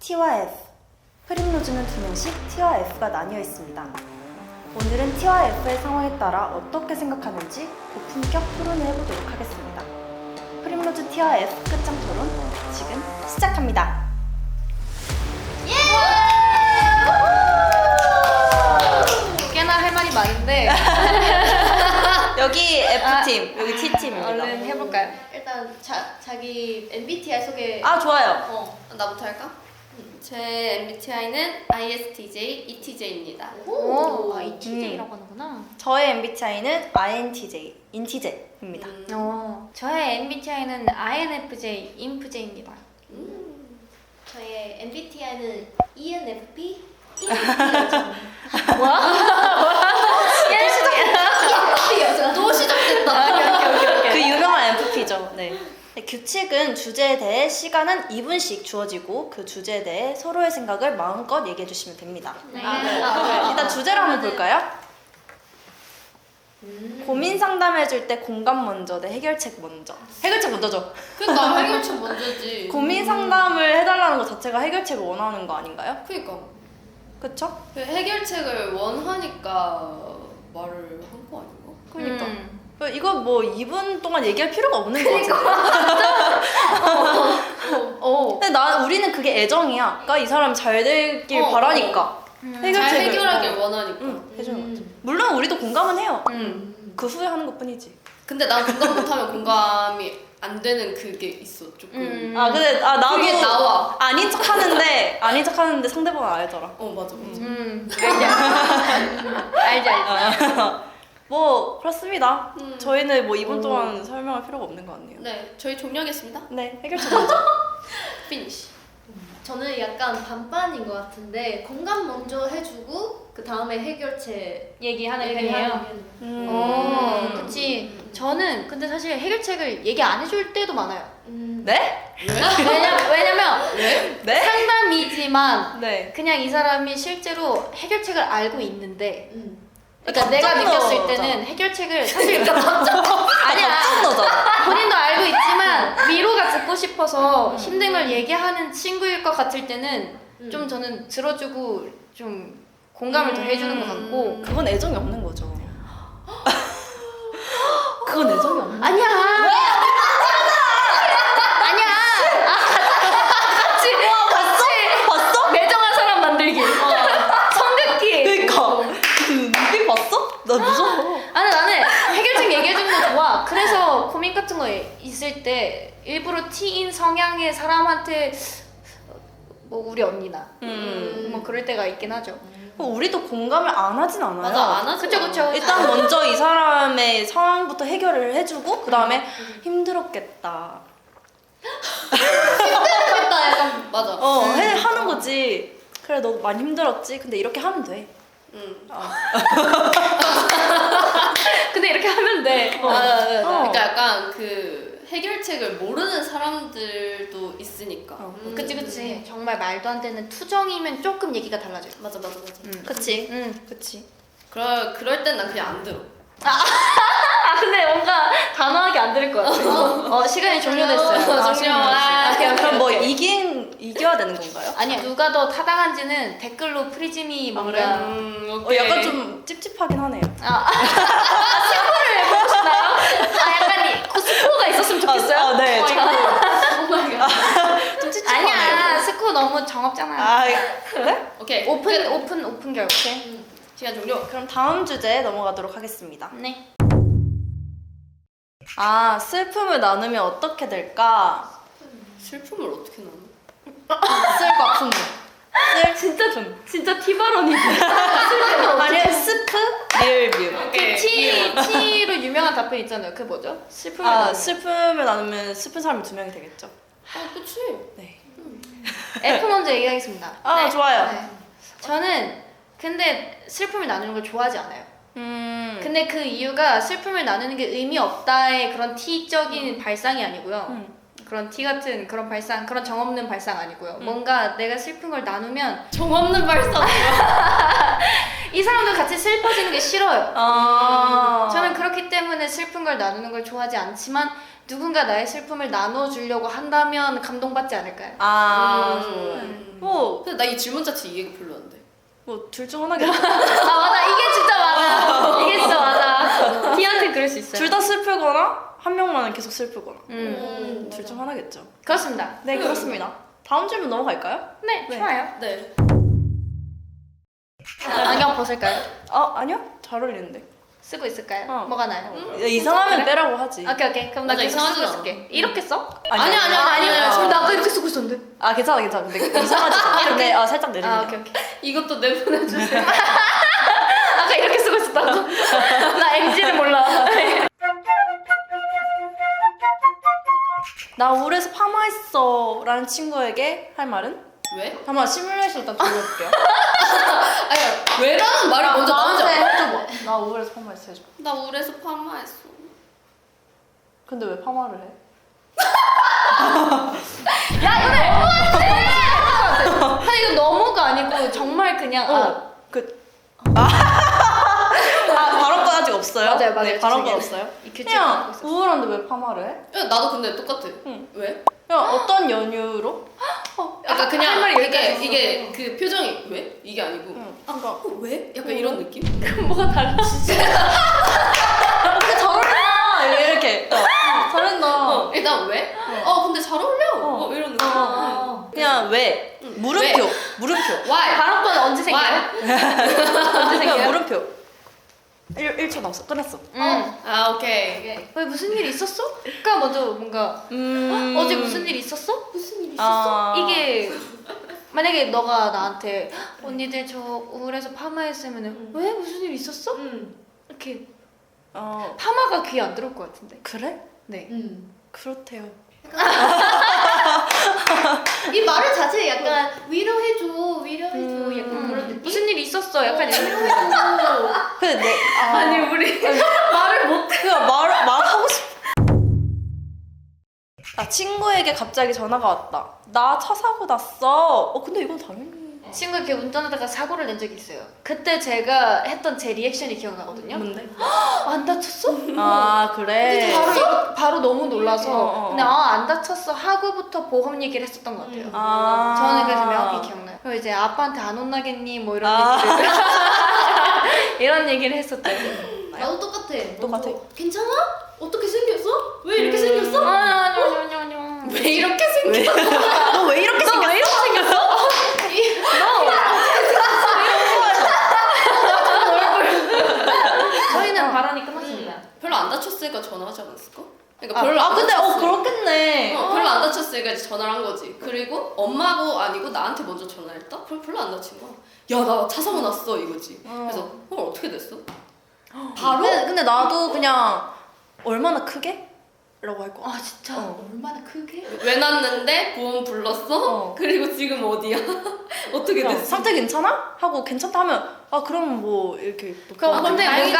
T와 F. 프림로즈는 두 명씩 T와 F가 나뉘어 있습니다. 오늘은 T와 F의 상황에 따라 어떻게 생각하는지 고품격 토론을 해보도록 하겠습니다. 프림로즈 T와 F 끝장 토론 지금 시작합니다. 꽤나 할 말이 많은데 여기 F팀, 여기 T팀입니다. 얼른 해볼까요? 일단 자기 MBTI 소개. 아, 좋아요. 나부터 할까? 제 MBTI는 ISTJ, ETJ입니다. 오, ITJ라고 하는구나. 저의 MBTI는 INTJ, 인티제입니다. 저의 MBTI는 INFJ, INFJ입니다. 저의 MBTI는 ENFP, ENFP 여자. 또 시작됐다. 그 유명한 MFP죠. 네. 규칙은 주제에 대해 시간은 2분씩 주어지고 그 주제에 대해 서로의 생각을 마음껏 얘기해 주시면 됩니다. 네. 일단 주제를 한번 볼까요? 고민 상담해 줄 때 공감 먼저 대 해결책 먼저. 해결책 먼저죠. 그니까 해결책 먼저지. 고민 상담을 해달라는 것 자체가 해결책을 원하는 거 아닌가요? 그니까 그쵸? 그 해결책을 원하니까 말을 한 거 아닌가? 그러니까. 이거 뭐 2분 동안 얘기할 필요가 없는 거 같은데. 근데 우리는 그게 애정이야. 그러니까 이 사람 잘 되길 바라니까. 잘 해결하길 원하니까. 해주는 거죠. 물론 우리도 공감은 해요. 그 후에 하는 것 뿐이지. 근데 난 공감 못하면 공감이 안 되는 그게 있어 조금. 근데 나도 그게 나와. 아닌 척 하는데 상대방은 알더라. 맞아. 알지. 뭐 그렇습니다. 저희는 뭐 2분 동안 설명할 필요가 없는 것 같네요. 네, 저희 종료하겠습니다. 네, 해결책 먼저. 피니시. 저는 약간 반반인 것 같은데 공감 먼저 해주고 그 다음에 해결책 얘기하는 편이에요. 그치. 저는 근데 사실 해결책을 얘기 안 해줄 때도 많아요. 네? 왜냐면 네? 상담이지만 네. 그냥 이 사람이 실제로 해결책을 알고 있는데 그러니까 깜짝 내가 느꼈을 놀라잖아. 때는 해결책을 사실 아니야 너잖아. 본인도 알고 있지만 위로가 듣고 싶어서 힘든 걸 얘기하는 친구일 것 같을 때는 좀 저는 들어주고 좀 공감을 더 해주는 것 같고 그건 애정이 없는 거죠. 그건 애정이 없는 거죠. 아니야 봤어? 매정한 사람 만들기 성극기 그니까 그 눈빛 봤어? 나 무서워. 아니 나는 해결책 얘기해주는 거 좋아. 그래서 고민 같은 거 있을 때 일부러 T인 성향의 사람한테 뭐 우리 언니나 뭐 그럴 때가 있긴 하죠. 우리도 공감을 안 하진 않아요. 맞아, 안 하지. 그쵸. 일단 먼저 이 사람의 상황부터 해결을 해주고 그 다음에 힘들었겠다. 힘들었겠다 약간 맞아. 하는 거지. 그래 너 많이 힘들었지. 근데 이렇게 하면 돼. 근데 이렇게 하면 돼. 그러니까 약간 그 해결책을 모르는 사람들도 있으니까. 그치. 정말 말도 안 되는 투정이면 조금 얘기가 달라져요. 맞아. 그치. 그치. 그럴 땐 난 그냥 안 들어. 근데 뭔가 단호하게 안 들을 것 같아. 시간이 종료됐어요. 그럼 뭐 이겨야 되는 건가요? 아니요. 누가 더 타당한지는 댓글로 프리즘이 뭔가 약간 좀 찝찝하긴 하네요. 스코어를 해보고 싶나요? 약간 그 스코어가 있었으면 좋겠어요? 네. 좀 찝찝하네요. 아니야. 스코어 너무 정없잖아요. 그래? 오케이. 오픈 결. 오케이. 시간 종료. 그럼 다음 주제에 넘어가도록 하겠습니다. 네. 슬픔을 나누면 어떻게 될까? 슬픔을 어떻게 나눠? 쓸고 아픔. 진짜 티발언이지. 아니면 스프? 리을뷰. T로 유명한 답변 있잖아요. 그 뭐죠? 슬픔을 나누면 슬픈 사람이 2명이 되겠죠. 그치. 네. F 먼저 얘기하겠습니다. 좋아요. 네. 저는 근데 슬픔을 나누는 걸 좋아하지 않아요. 근데 그 이유가 슬픔을 나누는 게 의미 없다의 그런 T적인 발상이 아니고요. 그런 T 같은 그런 발상, 그런 정없는 발상 아니고요. 뭔가 내가 슬픈 걸 나누면 정없는 발상. 이 사람도 같이 슬퍼지는 게 싫어요. 저는 그렇기 때문에 슬픈 걸 나누는 걸 좋아하지 않지만 누군가 나의 슬픔을 나눠주려고 한다면 감동받지 않을까요? 좋아요. 뭐 나 이 질문 자체 이해가 별로였는데. 뭐 둘 중 하나겠죠. 아 맞아 이게 진짜 맞아. 이게 진짜 맞아. T한테 그럴 수 있어요. 둘 다 슬프거나 한 명만은 계속 슬프거나. 둘 둘 중 하나겠죠. 그렇습니다. 네, 그렇습니다. 다음 질문 넘어갈까요? 네, 네. 좋아요. 네. 안경 벗을까요? 아니요. 잘 어울리는데. 쓰고 있을까요? 어. 뭐가 나요? 이상하면 빼라고 하지. 오케이. 그럼 나 맞아, 계속 쓰고 이상하진 있을게. 이렇게 써? 아니야. 지금 나 아까 이렇게 쓰고 있었는데. 아, 괜찮아. 근데 이상하지 않아. 근데 살짝 내리면. 아, 오케이. 이것도 내보내주세요. 아까 이렇게 쓰고 있었다고? 나 MG를 몰라. 나 우울해서 파마했어 라는 친구에게 할 말은? 왜? 잠깐만 시뮬레이션 일단 돌려볼게요. 아니 왜라는 말이 먼저 나오지 않아? 해줘봐. 나 우울해서 파마했어 해줘. 나 우울해서 파마했어. 근데 왜 파마를 해? 야, 이거 너무한데! 아니, 이거 너무가 아니고 정말 그냥 발언권 아직 없어요? 맞아요. 네, 발언권 죄송해요. 없어요? 이 규칙 그냥 우울한데 왜 파마를 해? 야, 나도 근데 똑같아. 응. 왜? 그냥 어떤 연유로? 약간 할 그냥 말이 이게 여기까지 이게 그 표정이 왜? 이게 아니고 그러니까 왜? 약간 이런 느낌? 뭐가 달라? 근데 잘한다 이렇게 잘한다. 일단 왜? 근데 잘 어울려. 이런 느낌. 그냥 왜? 응. 물음표 물음표. Why? 발언권 언제 생겨요? 언제 생겨? 물음표. 1초 남았어. 끝났어. 아 오케이. 왜 무슨 일 있었어? 그러니까 먼저 뭔가 어제 무슨 일 있었어? 무슨 일 아. 이게 만약에 너가 나한테 언니들 저 우울해서 파마했으면은 왜 무슨 일 있었어? 이렇게 파마가 귀에 안 들어올 것 같은데. 그래? 네. 그렇대요. 이 말을 자체 약간 위로해줘 약간 그런 느낌? 무슨 일 있었어? 약간 이런 느낌이잖아. 근데 아니 우리 말을 못. 그냥 말하고 싶어. 친구에게 갑자기 전화가 왔다. 나 차 사고 났어. 근데 이건 당연히. 친구가 이렇게 운전하다가 사고를 낸 적이 있어요. 그때 제가 했던 제 리액션이 기억나거든요. 뭔데? 안 다쳤어? 아 그래. 바로 너무 놀라서 근데 안 다쳤어 하고부터 보험 얘기를 했었던 것 같아요. 저는 그래서 명확히 기억나요. 그리고 이제 아빠한테 안 혼나겠니 뭐 이런 얘기를 이런 얘기를 했었죠. 나도 똑같아. 똑같아. 괜찮아? 어떻게 생겼어? 왜 이렇게 생겼어? 아니요. 왜 이렇게 생겨? 너 왜 이렇게 생겼어? 왜 이렇게 생겼어? 저희는 발언이 끝났습니다. 별로 안 다쳤으니까 전화하지 않았을까? 그러니까 별로 안 근데 다쳤으니까. 그렇겠네. 별로 안 다쳤으니까 이제 전화를 한 거지. 그리고 엄마고 아니고 나한테 먼저 전화했다? 그럼 별로 안 다친 거야. 야, 나 차 사고 났어 이거지. 그래서 어떻게 됐어? 바로? 근데 나도 그냥 얼마나 크게? 라고 할 거야. 진짜 얼마나 크게? 왜 났는데 보험 불렀어? 그리고 지금 어디야? 어떻게 그냥 됐어? 상태 괜찮아? 하고 괜찮다 하면 그럼 뭐 이렇게 또 근데 다행이네.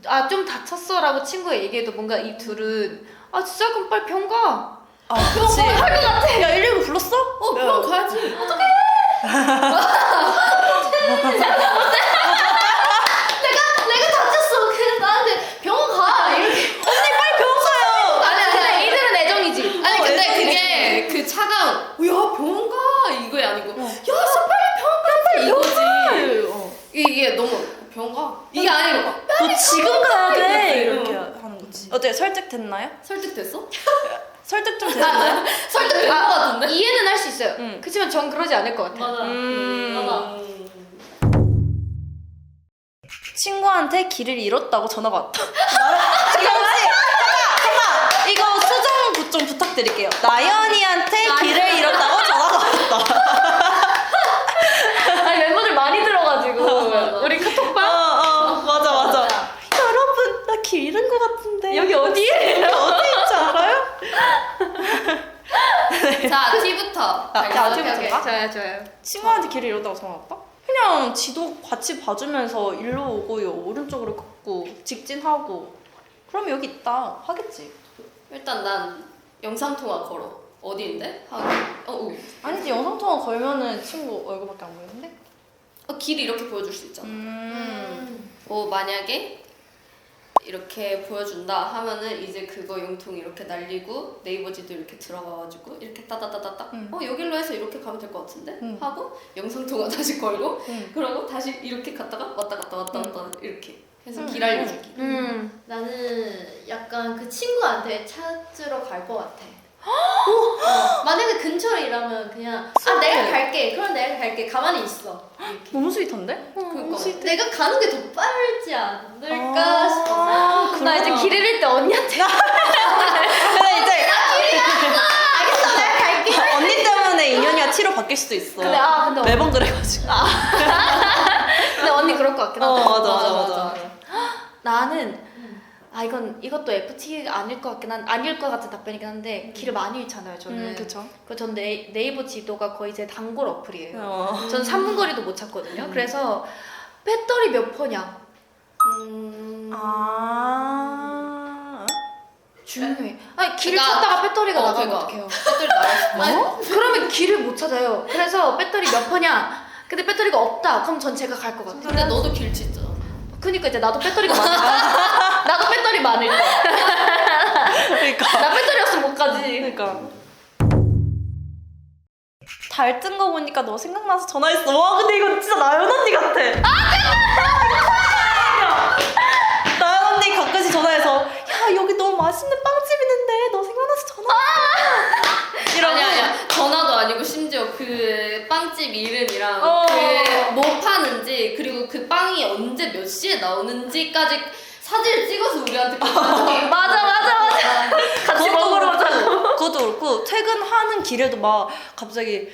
뭔가 좀 다쳤어라고 친구가 얘기해도 뭔가 이 둘은 진짜 그럼 빨리 병 가. 그치. 할것 같아. 야 119 불렀어? 병원 가야지. 내가 다쳤어. 그냥 나한테 병원 가. 이렇게. 아니 이들은 애정이지. 아니 근데 그게 그 차가운 야 병원 가 이거이 아니고 야 진짜 빨리 병원 가 이거지. 이게 너무 병원 가 이게 아니고 너 지금 가야 돼. 이렇게. 이렇게 하는 거지. 어때? 설득됐나요? 설득됐어? 설득 좀 됐나요? 설득된 거 같은데? 이해는 할 수 있어요. 응. 그렇지만 전 그러지 않을 것 같아요. 맞아. 친구한테 길을 잃었다고 전화가 왔다. 잠깐 이거 수정 좀 부탁드릴게요. 나연이한테 길을 잃었다고 전화가 왔다. 아니 멤버들 많이 들어가지고 우리 카톡방 맞아. 여러분 나 길 잃은 것 같은데 여기 어디에? 어디 있지 알아요? 자 T부터 좋아요. 친구한테 길을 잃었다고 전화 왔다? 그냥 지도 같이 봐주면서 일로 오고요. 오른쪽으로 걷고 직진하고 그럼 여기 있다 하겠지. 일단 난 영상통화 걸어 어디인데? 하고 아니지 영상통화 걸면은 친구 얼굴밖에 안 보이는데? 길 이렇게 보여줄 수 있잖아. 만약에 이렇게 보여준다 하면은 이제 그거 용통 이렇게 날리고 네이버 지도 이렇게 들어가가지고 이렇게 따다다다닥 여기로 해서 이렇게 가면 될 것 같은데 하고 영상 통화 다시 걸고 그러고 다시 이렇게 갔다가 왔다 갔다 이렇게 해서 길 알려주기. 나는 약간 그 친구한테 찾으러 갈 것 같아. 만약에 근처에 일하면 그냥 내가 갈게. 그럼 내가 갈게. 가만히 있어. 이렇게. 너무 스윗한데? 그러니까. 내가 가는 게 더 빠르지 않을까 싶어서. 나 이제 길 잃을 때 언니한테 근데 이제 알겠어, 내가 갈게. 언니 때문에 인연이가 T로 바뀔 수도 있어. 근데 매번 그래가지고. 근데 언니 그럴 것 같긴 하다. 맞아. 나는 이것도 FT 아닐 것 같은 답변이긴 한데 길을 많이 잃잖아요 저는. 그쵸. 전 네이버 지도가 거의 제 단골 어플이에요. 저는 3분 거리도 못 찾거든요. 그래서 배터리 몇 퍼냐 중요해. 아니 길을 그러니까- 찾다가 배터리가 나가면 그러니까. 어떡해요? 배터리 나갈 수 그러면 길을 못 찾아요. 그래서 배터리 몇 퍼냐? 근데 배터리가 없다. 그럼 전 제가 갈 것 같아요. 근데 너도 길치 있잖아. 그니까 이제 나도 배터리가 많아. 나도 배터리 많을 때. 그러니까. 나 배터리 없으면 못 가지. 그러니까. 달 뜬 거 보니까 너 생각나서 전화했어. 와 근데 이거 진짜 나연 언니 같아. 나연 언니 가끔씩 전화해서 야 여기 너무 맛있는 빵집 있는데 너 생각나서 전화. 아니야. 전화도 아니고 심지어 그 빵집 이름이랑 어. 그 뭐 파는지 그리고 그 빵이 언제 몇 시에 나오는지까지 사진을 찍어서 우리한테 보내줘. 맞아. 같이 먹으러 오자. 그것도 그렇고 퇴근하는 길에도 막 갑자기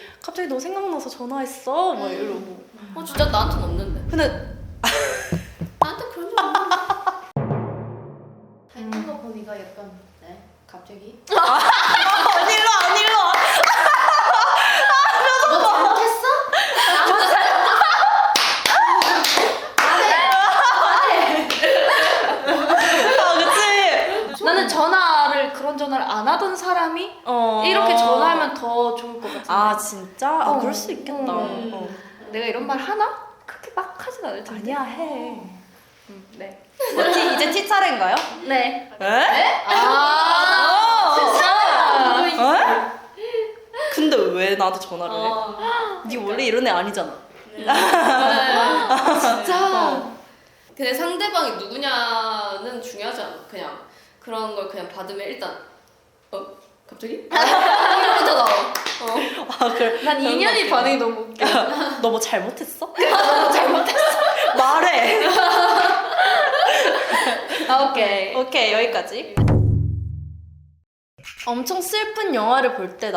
너 생각나서 전화했어. 막 이러고. 진짜 나한테는 없는데. 근데 나한테 그런 적 없는데. 닮은 거 보니까 약간 갑자기 안 일로 와. 너 잘못했어? 그치. 나는 그런 전화를 안 하던 사람이 이렇게 전화하면 더 좋을 것 같은데. 아 진짜? 그럴 수 있겠다. 내가 이런 말 하나? 그렇게 막 하진 않을 텐데. 아니야 해. 네. 이제 티 차례인가요? 네. 에? 진짜. 근데 왜 나한테 전화를 해? 네 원래 이런 애 아니잖아. 진짜. 근데 상대방이 누구냐는 중요하지 않아. 그냥 그런 걸 그냥 받으면 일단 갑자기? 이러부터 나와. 그래. 난 인연이 반응이 너무 웃겨. 너 뭐 잘못했어? 잘못했어. 말해. 오케이. 오케이 여기까지. 엄청 슬픈 영화를 볼 때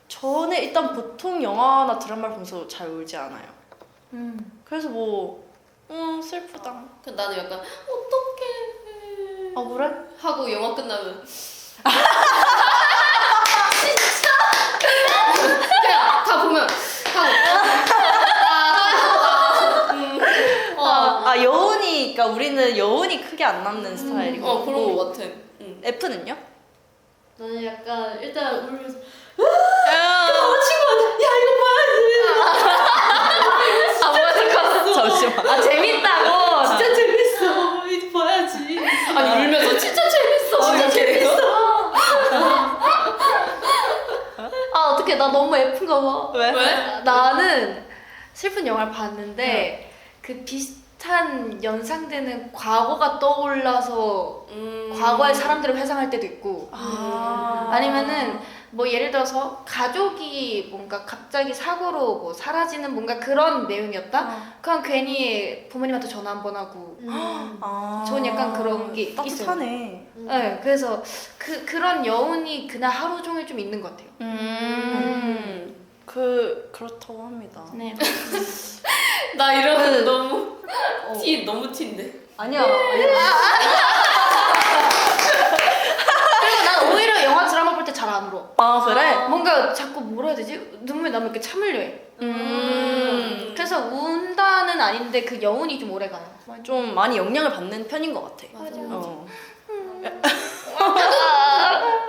저는 일단 보통 영화나 드라마를 보면서 잘 울지 않아요. 그래서 슬프다. 나는 약간 어떡해 그래? 하고 영화 끝나면 그냥 다 보면 여운이, 그러니까 우리는 여운이 크게 안 남는 스타일이고. 그런 거 같아. F는요? 너는 약간 일단 울면서 잠시만. 재밌다고. 진짜 재밌어. 이제 봐야지. 아니 울면서 진짜 재밌어. 이렇게. 어떡해. 나 너무 F인가 봐. 왜? 나는 슬픈 영화를 봤는데 그 비슷한 연상되는 과거가 떠올라서 과거의 사람들을 회상할 때도 있고 아니면은 뭐 예를 들어서 가족이 뭔가 갑자기 사고로 뭐 사라지는 뭔가 그런 내용이었다? 그럼 괜히 부모님한테 전화 한 번 하고 저는 약간 그런 게 따뜻하네. 네, 그래서 그런 여운이 그날 하루 종일 좀 있는 것 같아요. 그렇다고 합니다. 네. 나 이러면 너무 너무 티인데. 아니야. 그리고 난 오히려 영화 드라마 볼 때 잘 안 울어. 그래? 뭔가 자꾸 뭐라 해야 되지? 눈물이 나면 이렇게 참으려 해. 그래서 운다는 아닌데 그 여운이 좀 오래 가요. 좀 많이 영향을 받는 편인 것 같아. 맞아.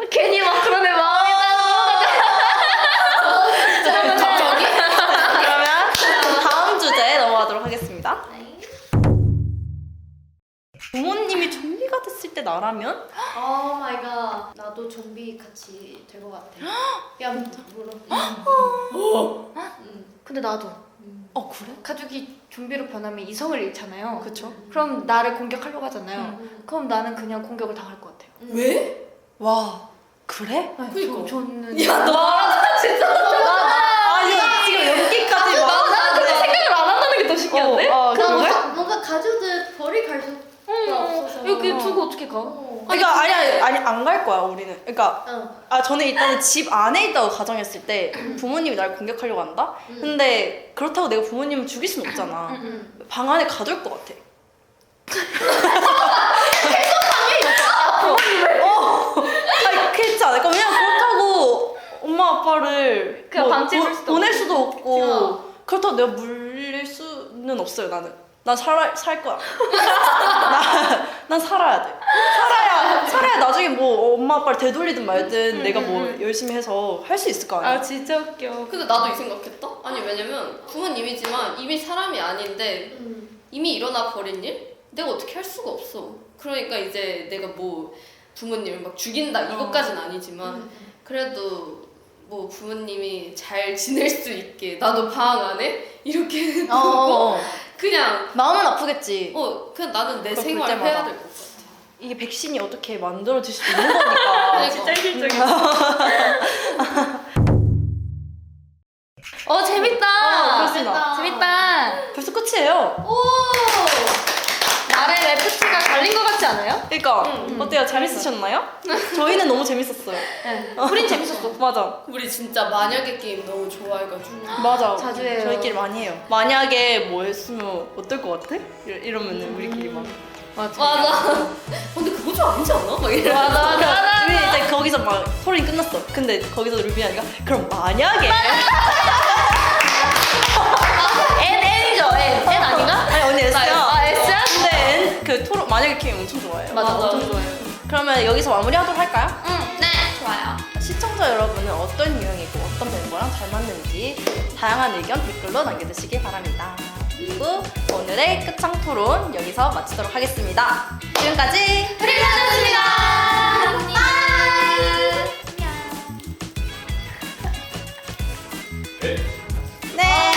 괜히 막 그런 애 마음이 갑자기? 그러면 다음 주제 넘어가도록 하겠습니다. 부모님이 좀비가 됐을 때 나라면? 오 마이 갓. 나도 좀비 같이 될 것 같아. 야, 물론. 근데 나도 그래? 가족이 좀비로 변하면 이성을 잃잖아요. 그쵸? 그럼 나를 공격하려고 하잖아요. 그럼 나는 그냥 공격을 당할 것 같아요. 왜? 와, 그래? 그니까. 저는 야, 너 진짜. 아니, 지금 여기까지 생각을 안 한다는 게 더 신기한데? 아, 나 그래? 뭔가 가족들 벌이 갈 수가 없어서. 여기 두고 어떻게 가? 그러니까 아니 안 갈 거야 우리는. 그러니까 어. 저는 일단은 집 안에 있다고 가정했을 때 부모님이 날 공격하려고 한다. 근데 그렇다고 내가 부모님을 죽일 순 없잖아. 방 안에 가둘 것 같아. 아니 그렇지 않을까? 왜냐면 그렇다고 엄마 아빠를 그냥 방치해줄 수도 보낼 수도 없고 어. 그렇다고 내가 물릴 수는 없어요. 나는. 난 살 거야. 난 살아야 돼. 살아야 나중에 뭐 엄마 아빠를 되돌리든 말든 내가 뭐 열심히 해서 할 수 있을 거 아니야. 아 진짜 웃겨. 근데 나도 이 생각했다? 아니 왜냐면 부모님이지만 이미 사람이 아닌데 이미 일어나 버린 일? 내가 어떻게 할 수가 없어. 그러니까 이제 내가 뭐 부모님을 막 죽인다 이것까진 아니지만 그래도 뭐 부모님이 잘 지낼 수 있게 나도 방 안에 이렇게 두고 그냥 마음은 아프겠지. 그냥 나는 내 그걸 볼 생활을 때마다. 해야 될 것 같아. 이게 백신이 어떻게 만들어질 수 있는 거니까. 진짜 현실적이야. 재밌다. 그렇습니다. 재밌다. 벌써 끝이에요. 오. 나의 FT가 달린 것 같지 않아요? 그러니까 어때요? 재밌으셨나요? 저희는 너무 재밌었어요. 네. 우린 재밌었어. 맞아. 우리 진짜 만약에 게임 너무 좋아해가지고 맞아. 자주 해요. 저희끼리 많이 해요. 만약에 뭐 했으면 어떨 것 같아? 이러면은 우리끼리 막. 맞아. 근데 그거 좀 아니지 않아? 막 이래. 맞아. 우리 이제 거기서 막 토론이 끝났어. 근데 거기서 루비아가 그럼 만약에. N이죠. N 아닌가? 아니 언니 S야. S야? 근데 그 토론 만약에 게임 엄청 좋아해요. 맞아. 맞아. 엄청 좋아해요. 그러면 여기서 마무리하도록 할까요? 네. 좋아요. 시청자 여러분은 어떤 유형이고 어떤 멤버랑 잘 맞는지 다양한 의견 댓글로 남겨주시기 바랍니다. 그리고 오늘의 끝창 토론 여기서 마치도록 하겠습니다. 지금까지 프리랜서였습니다. 네.